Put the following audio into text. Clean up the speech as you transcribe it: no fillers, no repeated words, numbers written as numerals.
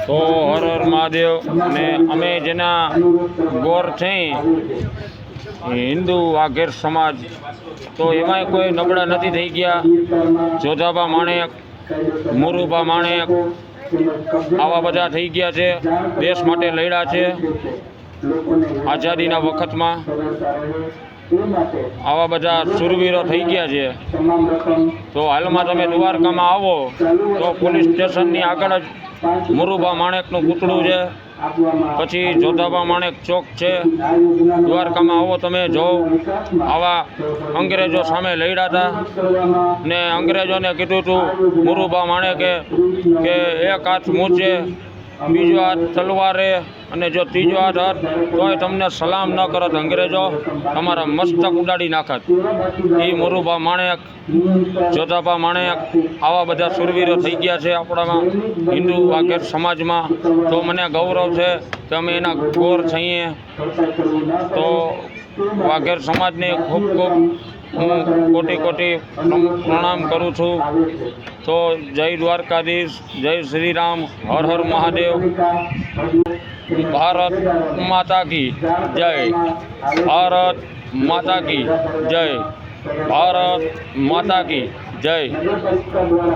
તો હર હર મહાદેવ. ને અમે જેના ગોર છે હિન્દુ વાઘેર સમાજ, તો એમાંય કોઈ નબળા નથી થઈ ગયા. જોધાબા માણેક, મોરુબા માણેક આવા બધા થઈ ગયા છે. દેશ માટે લડ્યા છે આઝાદીના વખતમાં. આવા બધા શૂરવીરો થઈ ગયા છે. તો હાલમાં તમે દ્વારકામાં આવો તો પોલીસ સ્ટેશનની આગળ જ મોરુબા માણેકનું પૂતળું છે. પછી જોધાબા માણેક ચોક છે. દ્વારકામાં આવો તમે જો. આવા અંગ્રેજો સામે લડ્યા હતા ને અંગ્રેજોને કીધું હતું મોરુબા માણેકે કે એક હાથ મૂછે, બીજો હાથ તલવારે અને જો ત્રીજો હાથ હોત તોય તમને સલામ ન કરત અંગ્રેજો, તમારા મસ્તક ઉડાડી નાખત. એ મોરુબા માણેક, જોધાબા માણેક આવા બધા શૂરવીરો થઈ ગયા છે આપણામાં હિન્દુ વાઘેર સમાજમાં. તો મને ગૌરવ છે કે અમે એના ગોર છીએ. તો વાઘેર સમાજને ખૂબ ખૂબ હું કોટી કોટી પ્રણામ કરું છું. તો જય દ્વારકાધીશ, જય શ્રી રામ, હર હર મહાદેવ. ભારત માતા કી જય, ભારત માતા કી જય, ભારત માતા કી જય.